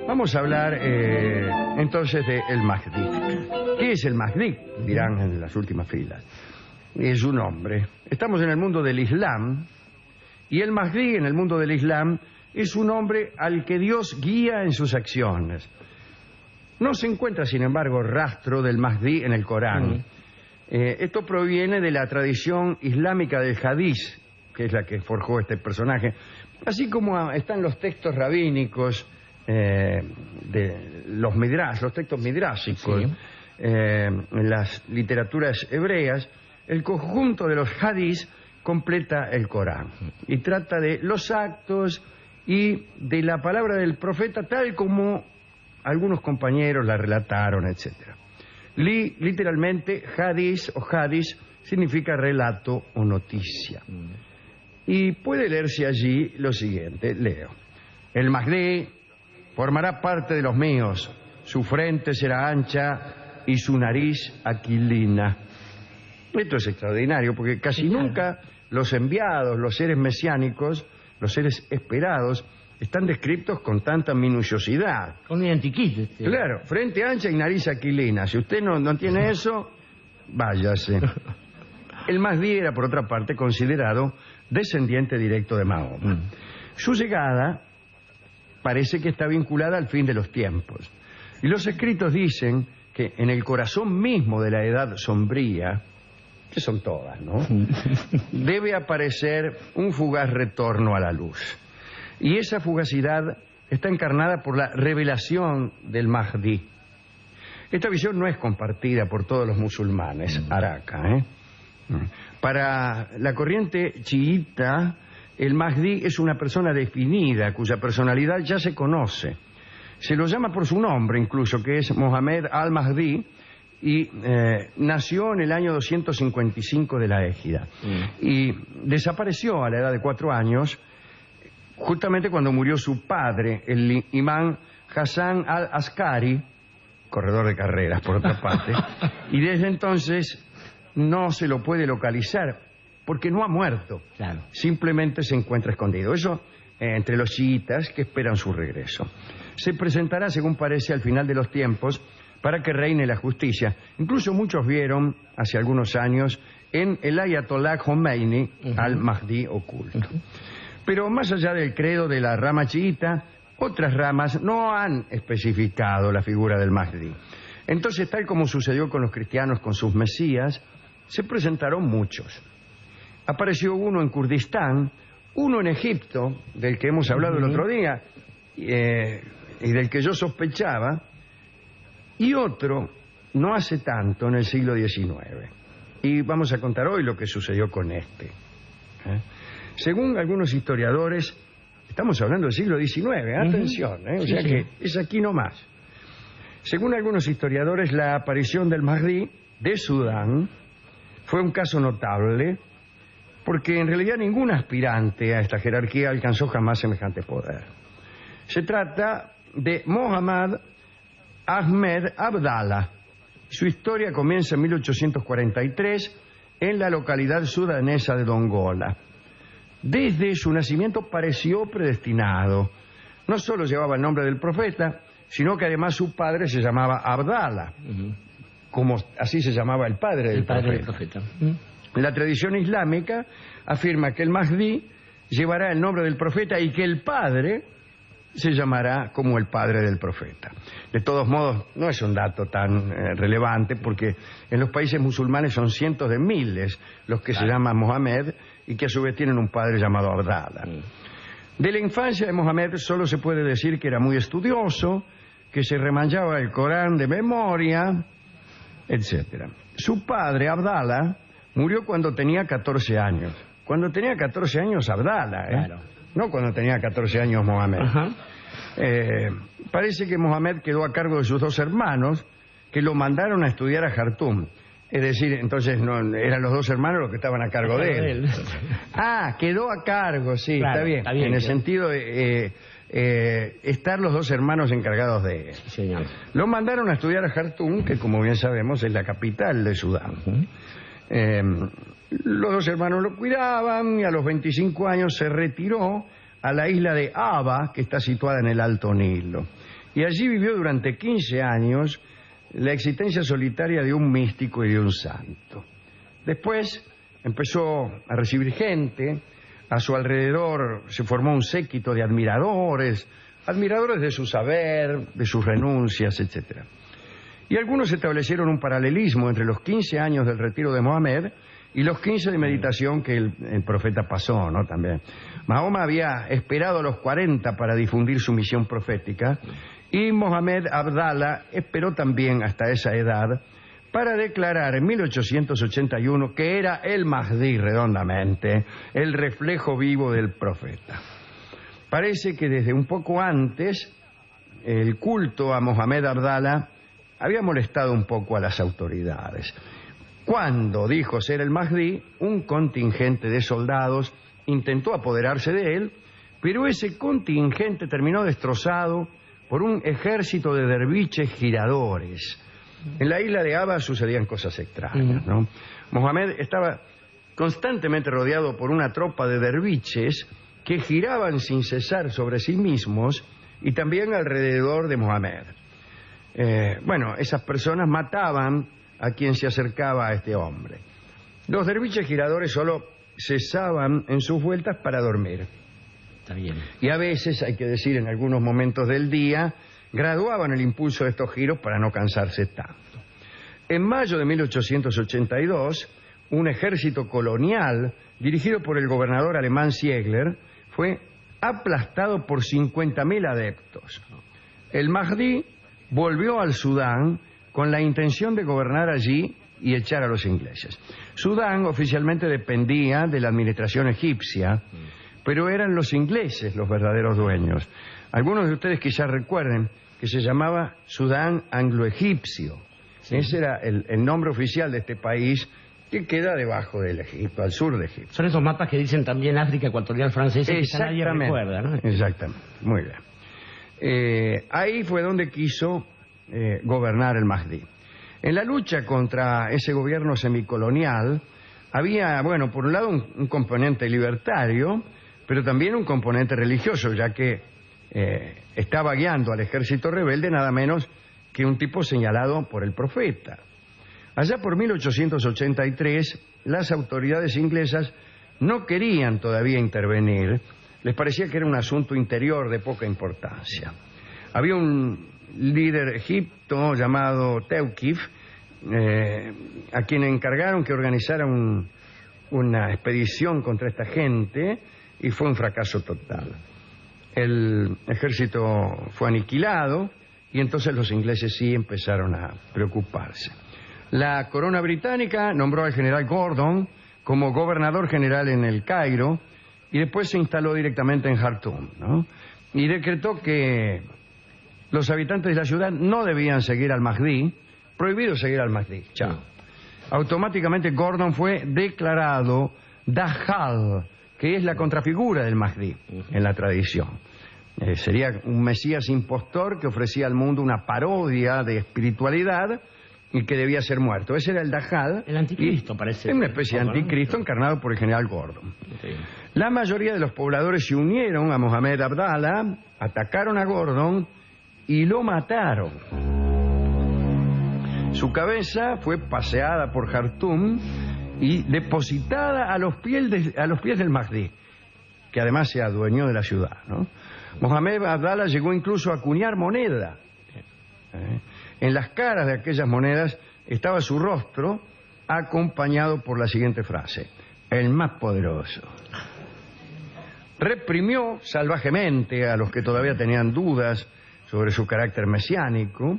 Vamos a hablar entonces de el Mahdi. ¿Qué es el Mahdi? Dirán en las últimas filas. Es un hombre. Estamos en el mundo del Islam y el Mahdi en el mundo del Islam es un hombre al que Dios guía en sus acciones. No se encuentra, sin embargo, rastro del Mahdi en el Corán. Esto proviene de la tradición islámica del Hadís, que es la que forjó este personaje, así como están los textos rabínicos de los midrash, los textos midrásicos, en las literaturas hebreas. El conjunto de los hadís completa el Corán y trata de los actos y de la palabra del profeta tal como algunos compañeros la relataron, etcétera. Literalmente, hadís o hadís significa relato o noticia. Y puede leerse allí lo siguiente, leo. El Mahdi formará parte de los míos, su frente será ancha y su nariz aquilina. Esto es extraordinario porque casi nunca los enviados, los seres mesiánicos, los seres esperados, están descritos con tanta minuciosidad. Con un antiquito. Claro, frente ancha y nariz aquilina. Si usted no tiene eso, váyase. El Mahdi era, por otra parte, considerado descendiente directo de Mahoma. Su llegada parece que está vinculada al fin de los tiempos. Y los escritos dicen que en el corazón mismo de la edad sombría, que son todas, ¿no? Debe aparecer un fugaz retorno a la luz. Y esa fugacidad está encarnada por la revelación del Mahdi. Esta visión no es compartida por todos los musulmanes, Araca, Para la corriente chiita, el Mahdi es una persona definida, cuya personalidad ya se conoce. Se lo llama por su nombre incluso, que es Mohammed al-Mahdi, y nació en el año 255 de la Égida. Y desapareció a la edad de 4 años, justamente cuando murió su padre, el imán Hassan al-Askari, corredor de carreras, por otra parte, y desde entonces no se lo puede localizar, porque no ha muerto. Claro. Simplemente se encuentra escondido. Eso entre los chiitas que esperan su regreso. Se presentará, según parece, al final de los tiempos para que reine la justicia. Incluso muchos vieron, hace algunos años, en el Ayatollah Khomeini al Mahdi oculto. Pero más allá del credo de la rama chiita, otras ramas no han especificado la figura del Mahdi. Entonces, tal como sucedió con los cristianos con sus mesías, se presentaron muchos. Apareció uno en Kurdistán, uno en Egipto, del que hemos hablado el otro día, y del que yo sospechaba, y otro no hace tanto, en el siglo XIX. Y vamos a contar hoy lo que sucedió con este. Según algunos historiadores, estamos hablando del siglo XIX, atención, o sea que es aquí nomás. Según algunos historiadores, la aparición del Mahdi de Sudán fue un caso notable, porque en realidad ningún aspirante a esta jerarquía alcanzó jamás semejante poder. Se trata de Mohammad Ahmed Abdallah. Su historia comienza en 1843 en la localidad sudanesa de Dongola. Desde su nacimiento pareció predestinado. No solo llevaba el nombre del profeta, sino que además su padre se llamaba Abdallah, como así se llamaba el padre del profeta. La tradición islámica afirma que el Mahdi llevará el nombre del profeta y que el padre se llamará como el padre del profeta. De todos modos, no es un dato tan relevante, porque en los países musulmanes son cientos de miles los que se llaman Mohammed y que a su vez tienen un padre llamado Abdallah. De la infancia de Mohammed solo se puede decir que era muy estudioso, que se remanchaba el Corán de memoria, etc. Su padre, Abdallah, murió cuando tenía 14 años. Cuando tenía 14 años, Abdallah, Claro. No cuando tenía 14 años Mohammed. Parece que Mohammed quedó a cargo de sus 2 hermanos, que lo mandaron a estudiar a Jartum. Es decir, entonces no eran los 2 hermanos los que estaban a cargo de él. Quedó a cargo, sí, claro, está bien. En el sentido de estar los 2 hermanos encargados de él. Sí, señor. Lo mandaron a estudiar a Jartum, que como bien sabemos es la capital de Sudán. Los 2 hermanos lo cuidaban y a los 25 años se retiró a la isla de Aba, que está situada en el Alto Nilo. y allí vivió durante 15 años la existencia solitaria de un místico y de un santo. Después empezó a recibir gente, a su alrededor se formó un séquito de admiradores de su saber, de sus renuncias, etc. Y algunos establecieron un paralelismo entre los 15 años del retiro de Mohamed y los 15 de meditación que el profeta pasó, ¿no? También. Mahoma había esperado a los 40 para difundir su misión profética y Mohamed Abdallah esperó también hasta esa edad para declarar en 1881 que era el Mahdi redondamente, el reflejo vivo del profeta. Parece que desde un poco antes el culto a Mohamed Abdallah había molestado un poco a las autoridades. Cuando dijo ser el Mahdi, un contingente de soldados intentó apoderarse de él, pero ese contingente terminó destrozado por un ejército de derviches giradores. En la isla de Aba sucedían cosas extrañas, ¿no? Mohamed estaba constantemente rodeado por una tropa de derviches que giraban sin cesar sobre sí mismos y también alrededor de Mohamed. Esas personas mataban a quien se acercaba a este hombre. Los derviches giradores solo cesaban en sus vueltas para dormir. Está bien. Y a veces, hay que decir, en algunos momentos del día, graduaban el impulso de estos giros para no cansarse tanto. En mayo de 1882, un ejército colonial, dirigido por el gobernador alemán Ziegler, fue aplastado por 50.000 adeptos. El Mahdi volvió al Sudán con la intención de gobernar allí y echar a los ingleses. Sudán oficialmente dependía de la administración egipcia, pero eran los ingleses los verdaderos dueños. Algunos de ustedes quizás recuerden que se llamaba Sudán anglo-egipcio. Sí. Ese era el nombre oficial de este país que queda debajo del Egipto, al sur de Egipto. Son esos mapas que dicen también África Ecuatorial francesa que ya nadie recuerda, ¿no? Exactamente, muy bien. Ahí fue donde quiso gobernar el Mahdi. En la lucha contra ese gobierno semicolonial había, por un lado un componente libertario, pero también un componente religioso, ya que estaba guiando al ejército rebelde nada menos que un tipo señalado por el profeta. Allá por 1883, las autoridades inglesas no querían todavía intervenir, les parecía que era un asunto interior de poca importancia. Había un líder egipto llamado Tewkif, a quien encargaron que organizara una expedición contra esta gente y fue un fracaso total. El ejército fue aniquilado y entonces los ingleses sí empezaron a preocuparse. La corona británica nombró al general Gordon como gobernador general en el Cairo y después se instaló directamente en Jartum, ¿no? Y decretó que los habitantes de la ciudad no debían seguir al Mahdi, prohibido seguir al Mahdi. Chao. Automáticamente Gordon fue declarado Dajjal, que es la contrafigura del Mahdi en la tradición. Sería un mesías impostor que ofrecía al mundo una parodia de espiritualidad y que debía ser muerto. Ese era el Dajjal. El anticristo, parece. Es una especie de anticristo encarnado por el general Gordon. Sí. La mayoría de los pobladores se unieron a Mohamed Abdallah, atacaron a Gordon y lo mataron. Su cabeza fue paseada por Jartum y depositada a los pies del Mahdi, que además se adueñó de la ciudad, ¿no? Mohamed Abdallah llegó incluso a acuñar moneda. En las caras de aquellas monedas estaba su rostro, acompañado por la siguiente frase: el más poderoso. Reprimió salvajemente a los que todavía tenían dudas sobre su carácter mesiánico.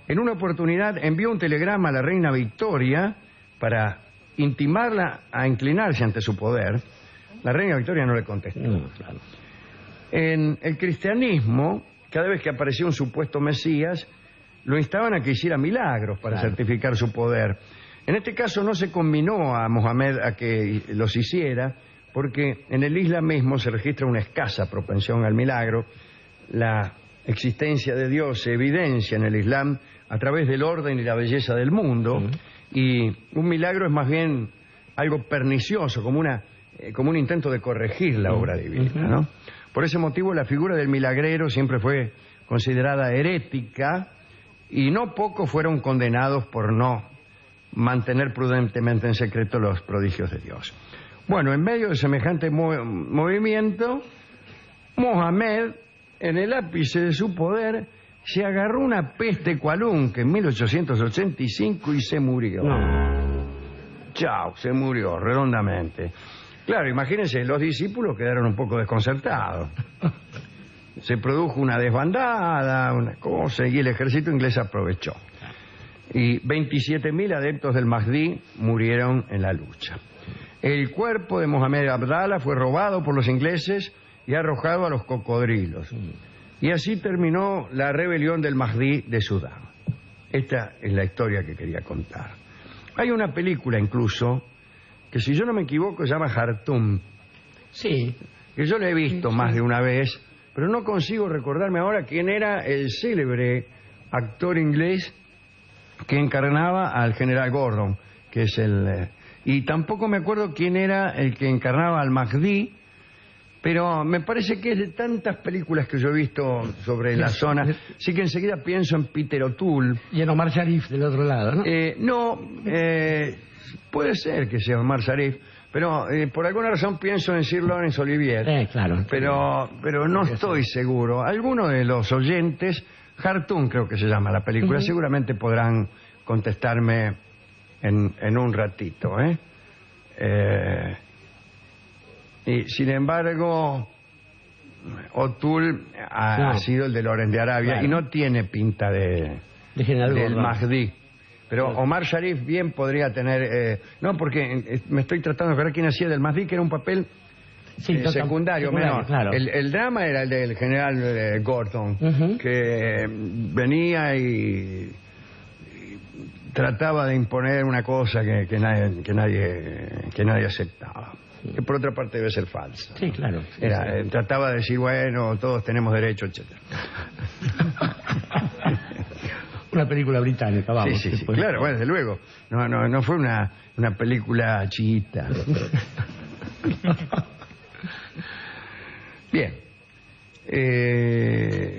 En una oportunidad envió un telegrama a la reina Victoria para intimarla a inclinarse ante su poder. La reina Victoria no le contestó. Claro. En el cristianismo, cada vez que aparecía un supuesto Mesías, lo instaban a que hiciera milagros para certificar su poder. En este caso no se conminó a Mohamed a que los hiciera, porque en el islamismo se registra una escasa propensión al milagro. La existencia de Dios se evidencia en el Islam a través del orden y la belleza del mundo, y un milagro es más bien algo pernicioso, como un intento de corregir la obra divina, ¿no? Por ese motivo la figura del milagrero siempre fue considerada herética, y no pocos fueron condenados por no mantener prudentemente en secreto los prodigios de Dios. Bueno, en medio de semejante movimiento, Mohamed, en el ápice de su poder, se agarró una peste cualunque en 1885 y se murió. Chao, se murió redondamente. Claro, imagínense, los discípulos quedaron un poco desconcertados. Se produjo una desbandada, una cosa, y el ejército inglés aprovechó. Y 27.000 adeptos del Mahdi murieron en la lucha. El cuerpo de Mohamed Abdallah fue robado por los ingleses y arrojado a los cocodrilos. Y así terminó la rebelión del Mahdi de Sudán. Esta es la historia que quería contar. Hay una película incluso, que si yo no me equivoco se llama Jartum. Sí. Que yo la he visto más de una vez, pero no consigo recordarme ahora quién era el célebre actor inglés que encarnaba al general Gordon, que es el... y tampoco me acuerdo quién era el que encarnaba al Mahdi, pero me parece que es de tantas películas que yo he visto sobre la zona, sí que enseguida pienso en Peter O'Toole. Y en Omar Sharif del otro lado, ¿no? Puede ser que sea Omar Sharif, pero por alguna razón pienso en Sir Laurence Olivier. Claro. Pero no estoy seguro. Algunos de los oyentes, Jartum creo que se llama la película, seguramente podrán contestarme en un ratito, y sin embargo, O'Toole ha sido el de Loren de Arabia, y no tiene pinta del Mahdi. Pero Omar Sharif bien podría tener... no, porque me estoy tratando de acordar quién hacía del Mahdi, que era un papel secundario, menor. Claro. El drama era el del general Gordon, que venía y trataba de imponer una cosa que nadie aceptaba. Que por otra parte debe ser falsa. Sí, claro. Trataba de decir, bueno, todos tenemos derecho, etcétera. Una película británica, vamos. Sí, claro, bueno, desde luego. No fue una película chiita. Bien.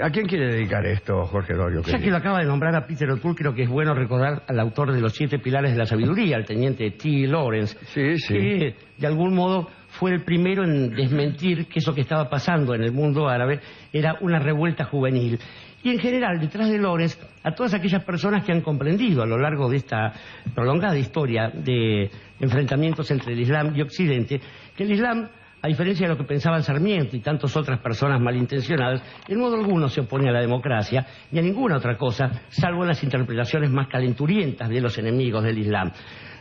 ¿A quién quiere dedicar esto, Jorge Dorio? Ya que lo acaba de nombrar a Peter O'Toole, creo que es bueno recordar al autor de Los 7 Pilares de la Sabiduría, el teniente T. Lawrence, que de algún modo fue el primero en desmentir que eso que estaba pasando en el mundo árabe era una revuelta juvenil. Y en general, detrás de Lawrence, a todas aquellas personas que han comprendido a lo largo de esta prolongada historia de enfrentamientos entre el Islam y Occidente, que el Islam, a diferencia de lo que pensaban Sarmiento y tantas otras personas malintencionadas, en modo alguno se opone a la democracia ni a ninguna otra cosa, salvo en las interpretaciones más calenturientas de los enemigos del Islam.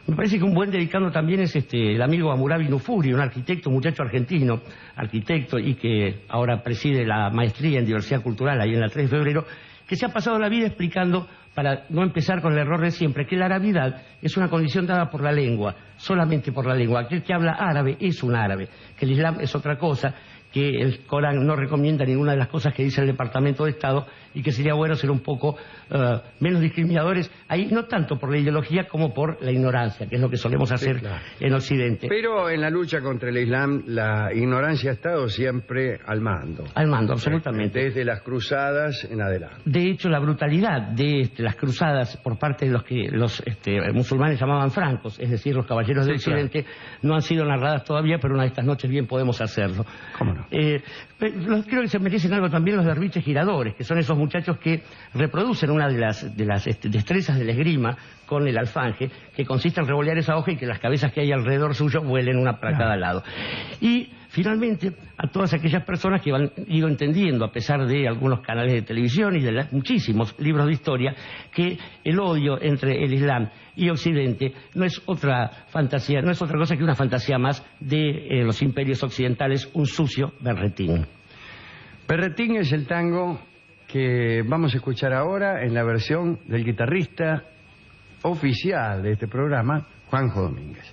Me parece que un buen dedicado también es el amigo Hammurabi Nufuri, un arquitecto, un muchacho argentino, arquitecto y que ahora preside la maestría en diversidad cultural ahí en la 3 de febrero, que se ha pasado la vida explicando, para no empezar con el error de siempre, que la arabidad es una condición dada por la lengua, solamente por la lengua. Aquel que habla árabe es un árabe, que el Islam es otra cosa, que el Corán no recomienda ninguna de las cosas que dice el Departamento de Estado y que sería bueno ser un poco menos discriminadores, ahí no tanto por la ideología como por la ignorancia, que es lo que solemos hacer en Occidente. Pero en la lucha contra el Islam la ignorancia ha estado siempre al mando. Al mando, absolutamente. Desde las cruzadas en adelante. De hecho, la brutalidad de las cruzadas por parte de los que los musulmanes llamaban francos, es decir, los caballeros de Occidente, no han sido narradas todavía, pero una de estas noches bien podemos hacerlo. ¿Cómo no? Creo que se merecen algo también los derviches giradores, que son esos muchachos que reproducen una de las destrezas del esgrima con el alfanje, que consiste en revolear esa hoja y que las cabezas que hay alrededor suyo vuelen una para cada lado. Y finalmente, a todas aquellas personas que han ido entendiendo, a pesar de algunos canales de televisión y de muchísimos libros de historia, que el odio entre el Islam y Occidente no es otra fantasía, no es otra cosa que una fantasía más de los imperios occidentales, un sucio berretín. Berretín es el tango que vamos a escuchar ahora en la versión del guitarrista oficial de este programa, Juanjo Domínguez.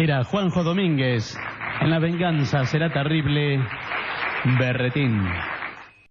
Era Juanjo Domínguez. En La venganza será terrible, Berretín.